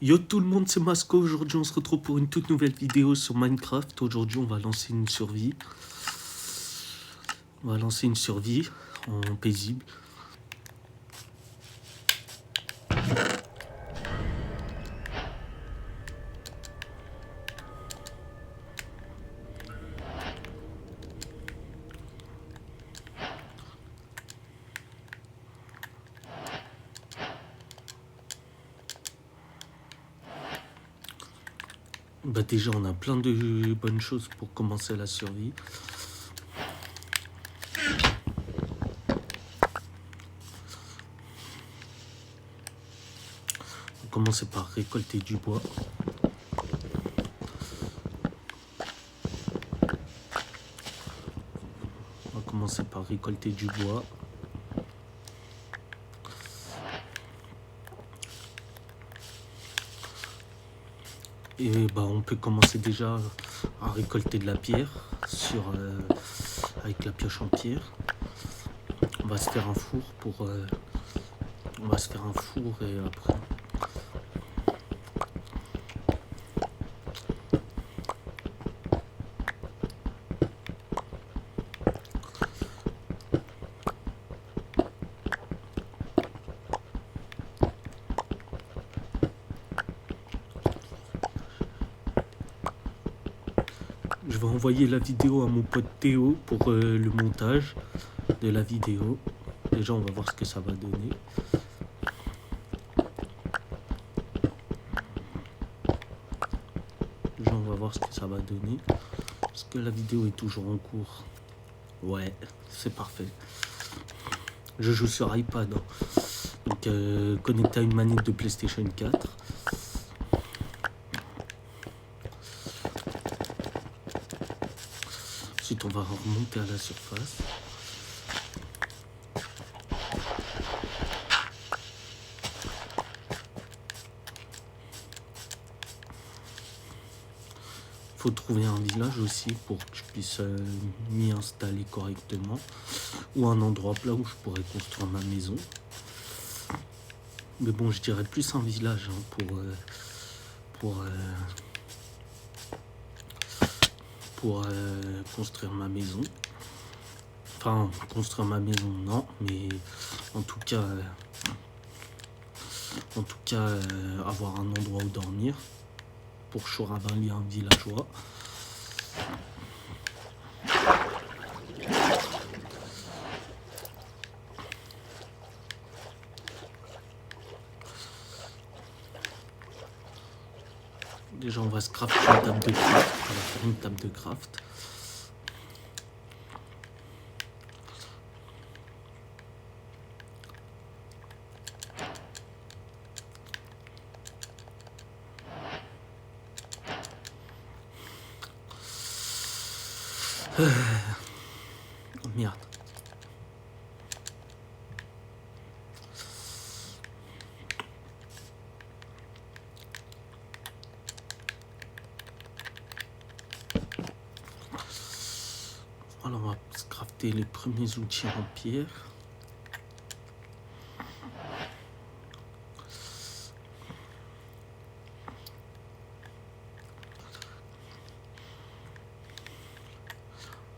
Yo tout le monde, c'est Masco. Aujourd'hui, on se retrouve pour une toute nouvelle vidéo sur Minecraft. Aujourd'hui, on va lancer une survie. On va lancer une survie en paisible. Bah déjà, on a plein de bonnes choses pour commencer la survie. On va commencer par récolter du bois. On va commencer par récolter du bois. Et bah, on peut commencer déjà à récolter de la pierre avec la pioche en pierre. On va se faire un four on va se faire un four et après. Je vais envoyer la vidéo à mon pote Théo pour le montage de la vidéo. Déjà, on va voir ce que ça va donner. Déjà, on va voir ce que ça va donner. Est-ce que la vidéo est toujours en cours? Ouais, c'est parfait. Je joue sur iPad. Hein. Donc, connecté à une manette de PlayStation 4. Ensuite, on va remonter à la surface. Faut trouver un village aussi pour que je puisse m'y installer correctement. Ou un endroit là où je pourrais construire ma maison. Mais bon, je dirais plus un village hein, pour construire ma maison. Enfin, construire ma maison, non, mais en tout cas, avoir un endroit où dormir pour Choravalli, un villageois. Déjà, on va se crafter une table de craft. On va faire une table de craft. Oh, merde. Alors, on va se crafter les premiers outils en pierre.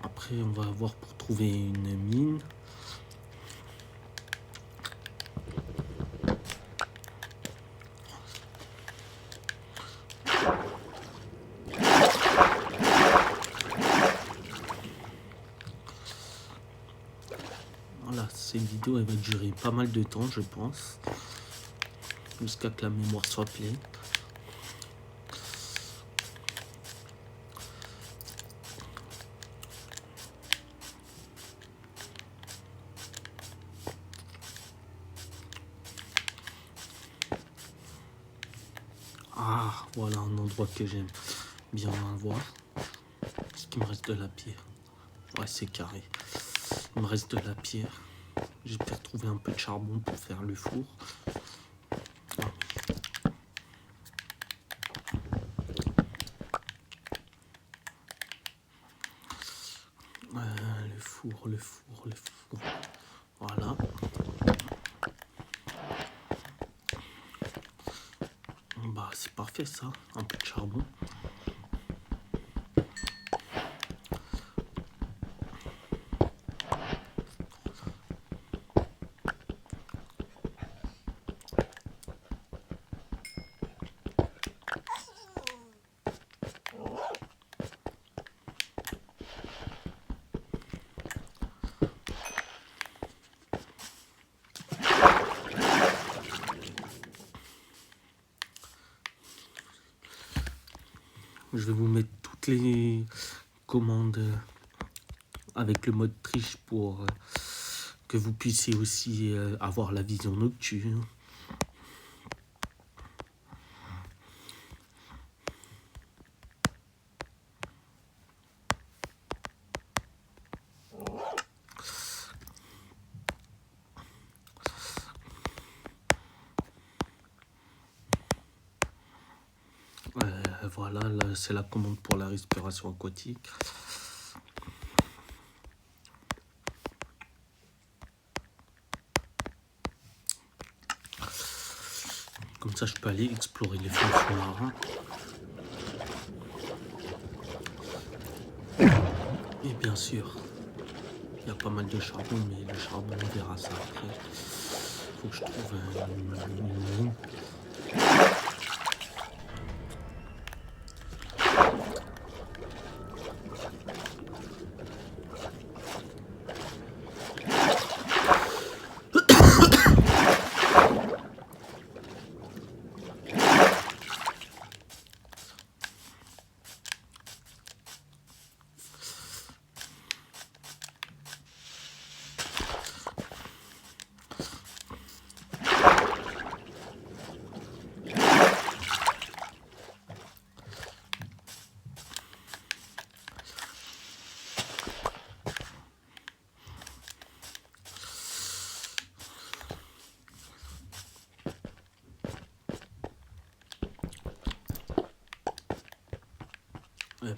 Après, on va avoir pour trouver une mine. Voilà, cette vidéo elle va durer pas mal de temps, je pense. Jusqu'à que la mémoire soit pleine. Ah, voilà un endroit que j'aime bien avoir. Est-ce qu'il me reste de la pierre? Ouais, c'est carré. Il me reste de la pierre. J'espère trouver un peu de charbon pour faire le four. Le four. Voilà. Bah, c'est parfait ça, un peu de charbon. Je vais vous mettre toutes les commandes avec le mode triche pour que vous puissiez aussi avoir la vision nocturne. Voilà, là c'est la commande pour la respiration aquatique. Comme ça je peux aller explorer les fonds sous-marins. Et bien sûr, il y a pas mal de charbon, mais le charbon on verra ça après. Faut que je trouve une mine.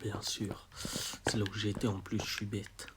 Bien sûr, c'est là où j'ai été, en plus je suis bête.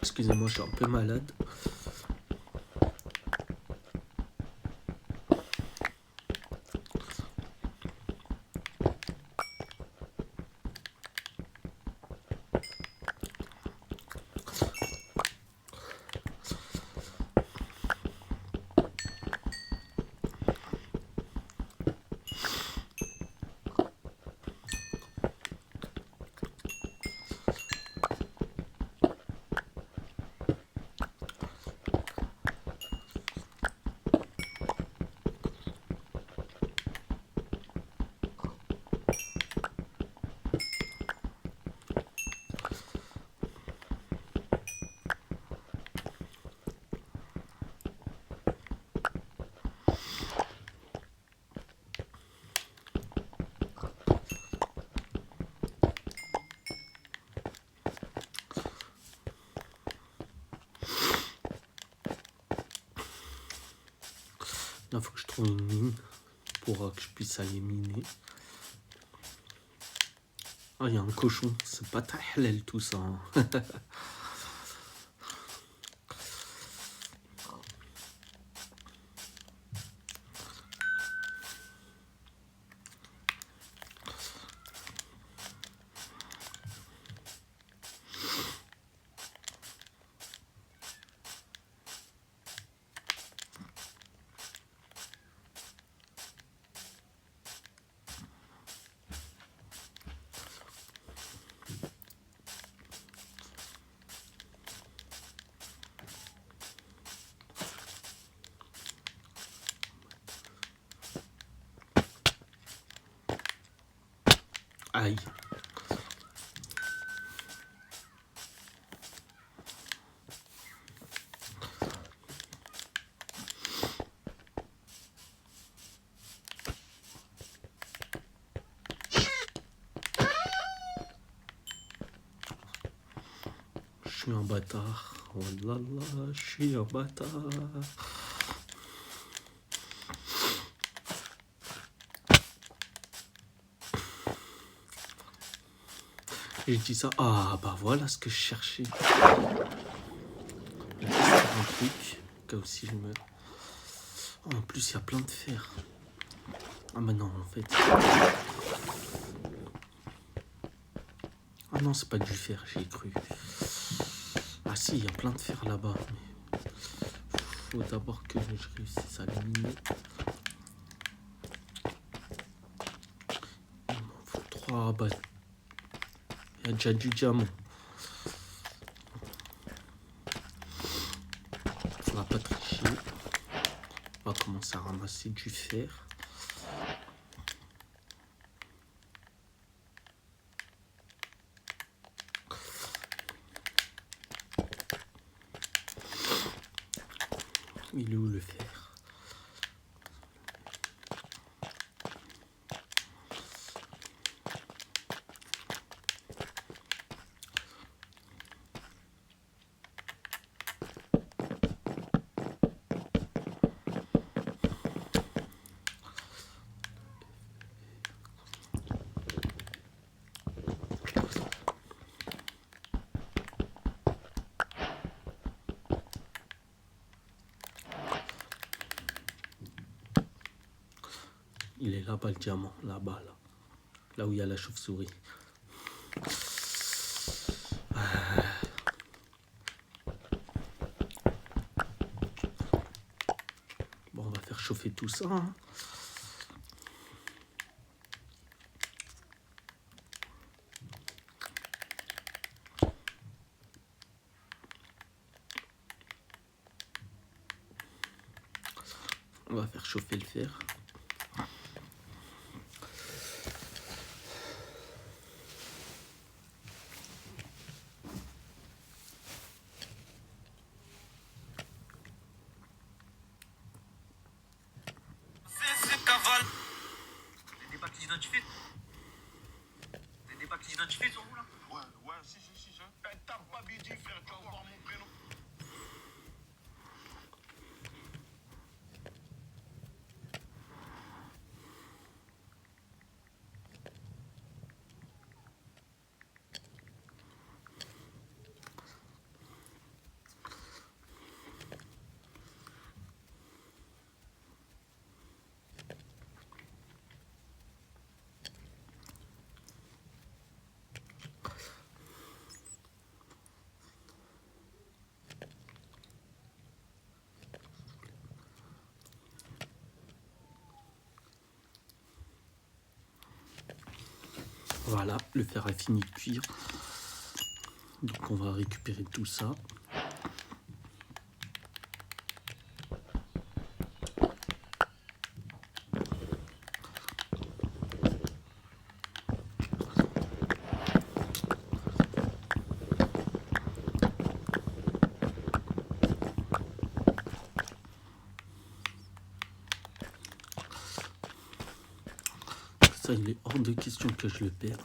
Excusez-moi, je suis un peu malade. Là, il faut que je trouve une mine pour que je puisse aller miner. Ah, il y a un cochon. C'est pas très halal tout ça. Hein. Aïe. Je suis un bâtard. Oh là là, je suis un bâtard. Et je dis ça. Ah bah voilà ce que je cherchais. Je vais faire un truc. Au cas où si je meurs. Oh, en plus il y a plein de fer. Ah bah non en fait. Ah non c'est pas du fer, j'ai cru. Ah si, il y a plein de fer là-bas. Mais faut d'abord que je réussisse à le miner. Il m'en faut 3. Bah, il y a déjà du diamant. On va pas tricher. On va commencer à ramasser du fer. Il est où le fer? Il est là-bas le diamant, là-bas, là. Là où il y a la chauve-souris. Bon, on va faire chauffer tout ça. Hein. On va faire chauffer le fer. Sur vous là? Ouais, si. T'as pas bidé, frère, tu vas voir mon prénom. Voilà, le fer a fini de cuire. Donc on va récupérer tout ça. Ça, il est hors de question que je le perde.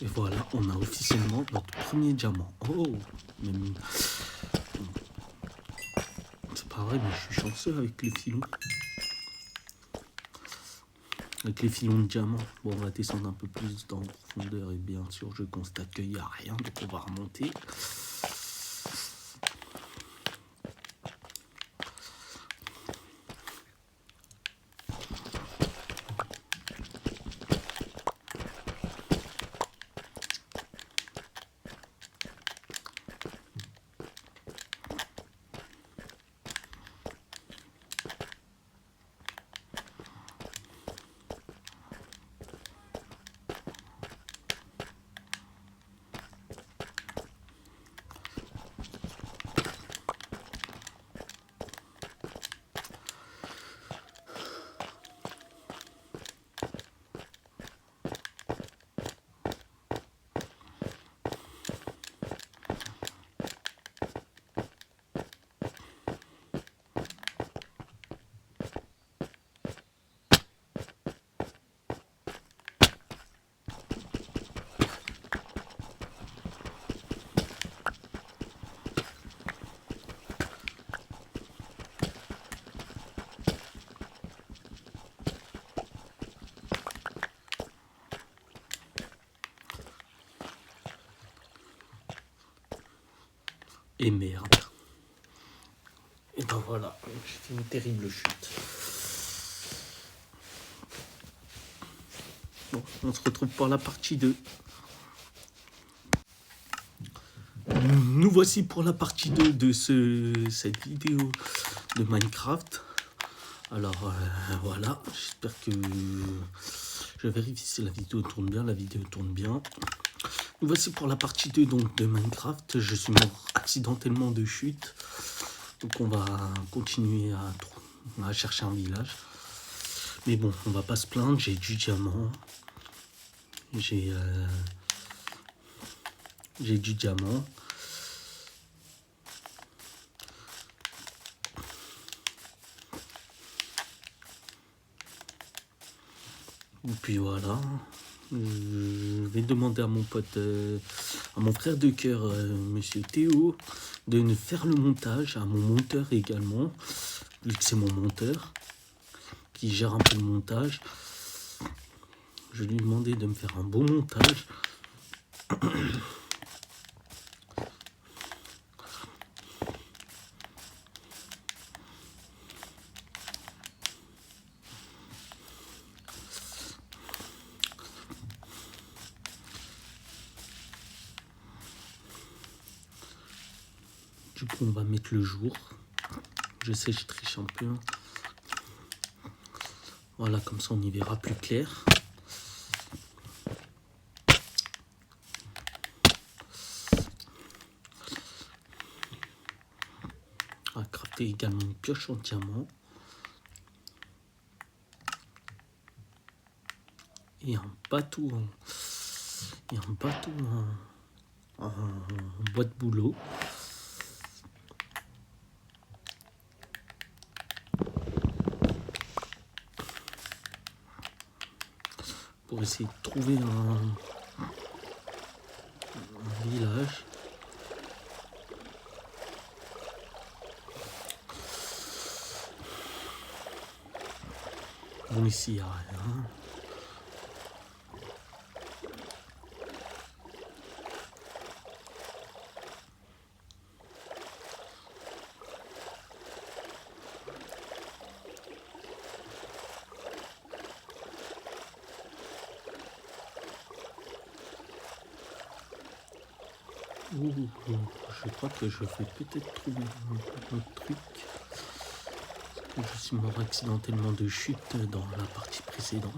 Et voilà, on a officiellement notre premier diamant. Oh, même... C'est pas vrai, mais je suis chanceux avec les filons. Avec les filons de diamant. Bon, on va descendre un peu plus dans la profondeur et bien sûr, je constate qu'il n'y a rien, donc on va remonter. Et merde. Et ben voilà, j'ai fait une terrible chute. Bon, on se retrouve pour la partie 2. Nous voici pour la partie 2 de cette vidéo de Minecraft. Alors voilà, j'espère que je vérifie si la vidéo tourne bien. La vidéo tourne bien. Nous voici pour la partie 2 donc, de Minecraft. Je suis mort accidentellement de chute. Donc on va continuer à chercher un village. Mais bon, on va pas se plaindre, j'ai du diamant. J'ai du diamant. Et puis voilà. Je vais demander à mon pote, à mon frère de cœur, monsieur Théo, de nous faire le montage, à mon monteur également, vu que c'est mon monteur, qui gère un peu le montage. Je lui ai demandé de me faire un beau montage. Du coup, on va mettre le jour. Je sais, je triche un peu. Voilà, comme ça, on y verra plus clair. On va crafter également une pioche en diamant. Et un bateau en bois de boulot. Pour essayer de trouver un village. Bon, ici, il n'y a rien. Je crois que je vais peut-être trouver un autre truc. Parce que je suis mort accidentellement de chute dans la partie précédente.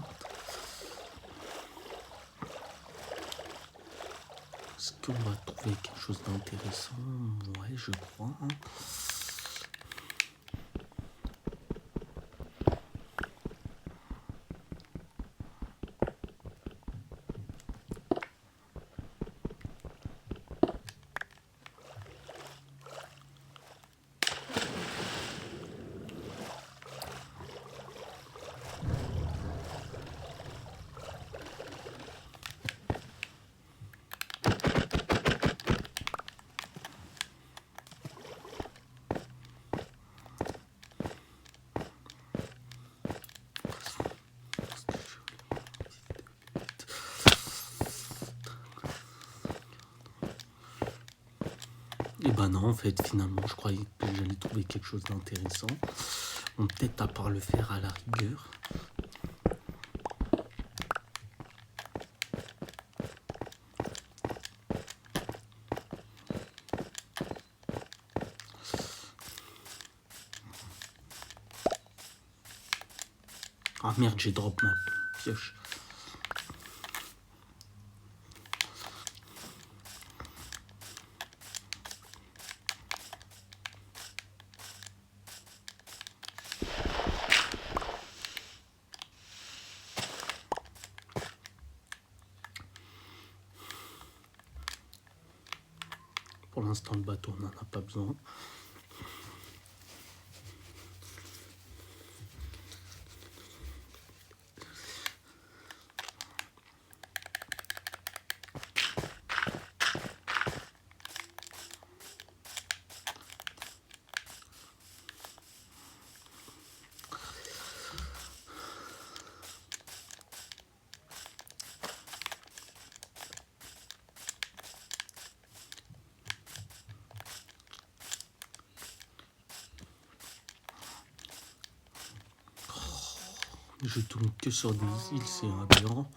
Est-ce qu'on va trouver quelque chose d'intéressant? Ouais, je crois. Et ben non, en fait, finalement, je croyais que j'allais trouver quelque chose d'intéressant. Bon, peut-être à part le faire à la rigueur. Ah merde, j'ai drop ma pioche. Pour l'instant, le bateau, on n'en a pas besoin. Je tourne que sur des îles, c'est aberrant.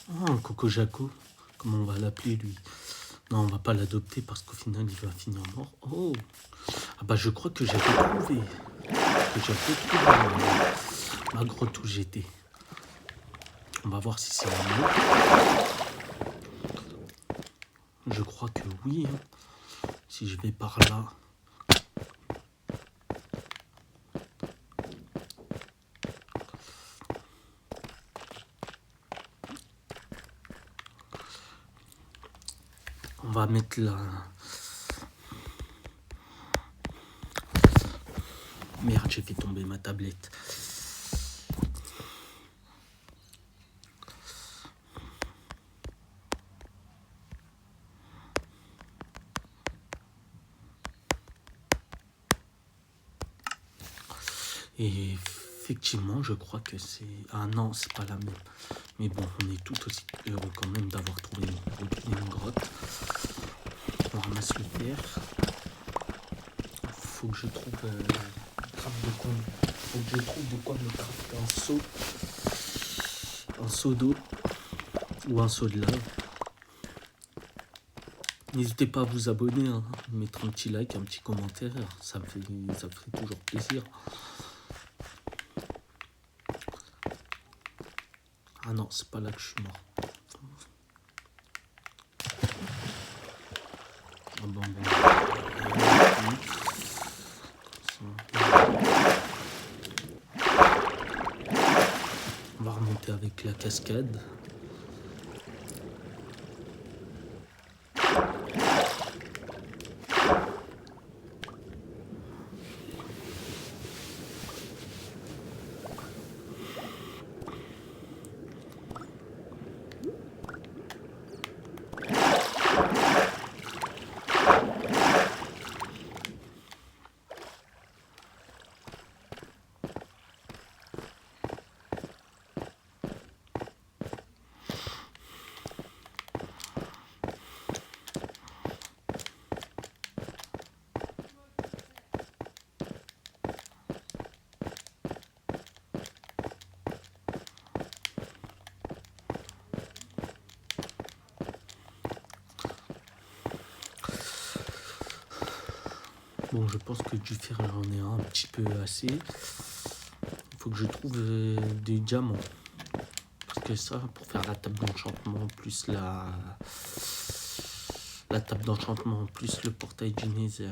Ah, un Coco Jaco, comment on va l'appeler lui? Non, on va pas l'adopter parce qu'au final il va finir mort. Oh, ah bah je crois que j'avais trouvé. Ma grotte où j'étais. On va voir si c'est un mot. Je crois que oui. Hein. Si je vais par là. On va mettre là. Merde, j'ai fait tomber ma tablette. Et effectivement, je crois que c'est... Ah non, c'est pas la même. Mais bon, on est tout aussi heureux quand même d'avoir trouvé une grotte. On ramasse le fer. Faut que je trouve de quoi me crafter un seau d'eau ou un seau de lave. N'hésitez pas à vous abonner, hein, mettre un petit like, un petit commentaire, ça me fait toujours plaisir. Ah non, c'est pas là que je suis mort. Ah bon. On va remonter avec la cascade. Bon, je pense que du fer, j'en ai un petit peu assez. Il faut que je trouve des diamants. Parce que ça, pour faire la table d'enchantement, plus la table d'enchantement, plus le portail du Nether.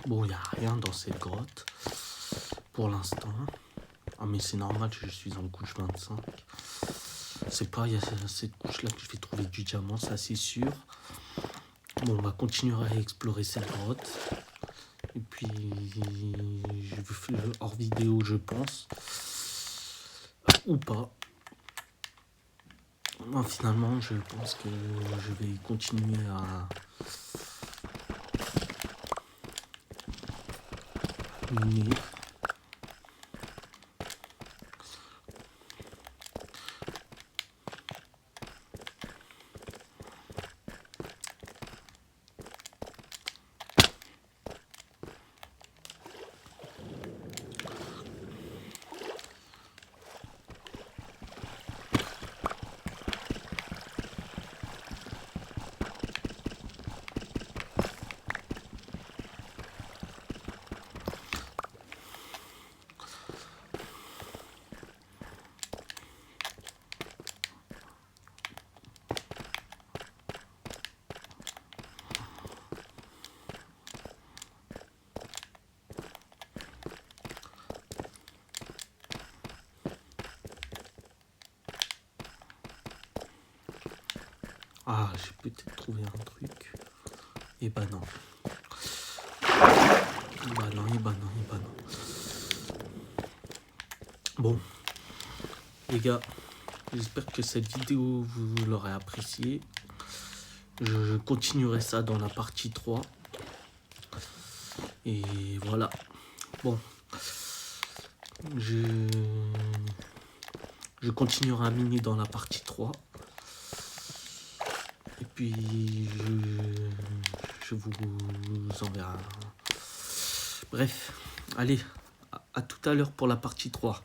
Bon, il n'y a rien dans cette grotte pour l'instant. Ah, mais c'est normal, je suis en couche 25. C'est pas, il y a cette couche-là que je vais trouver du diamant, ça c'est sûr. Bon, on va continuer à explorer cette grotte. Et puis, je vais faire hors vidéo, je pense. Ou pas. Moi, finalement, je pense que je vais continuer à miner. Ah, j'ai peut-être trouvé un truc. Et bah non. Et bah non, et bah non, et bah non. Bon, les gars, j'espère que cette vidéo vous l'aurez appréciée. Je continuerai ça dans la partie 3. Et voilà. Bon. Je continuerai à miner dans la partie 3. Et puis, je vous enverrai. Bref, allez, à tout à l'heure pour la partie 3.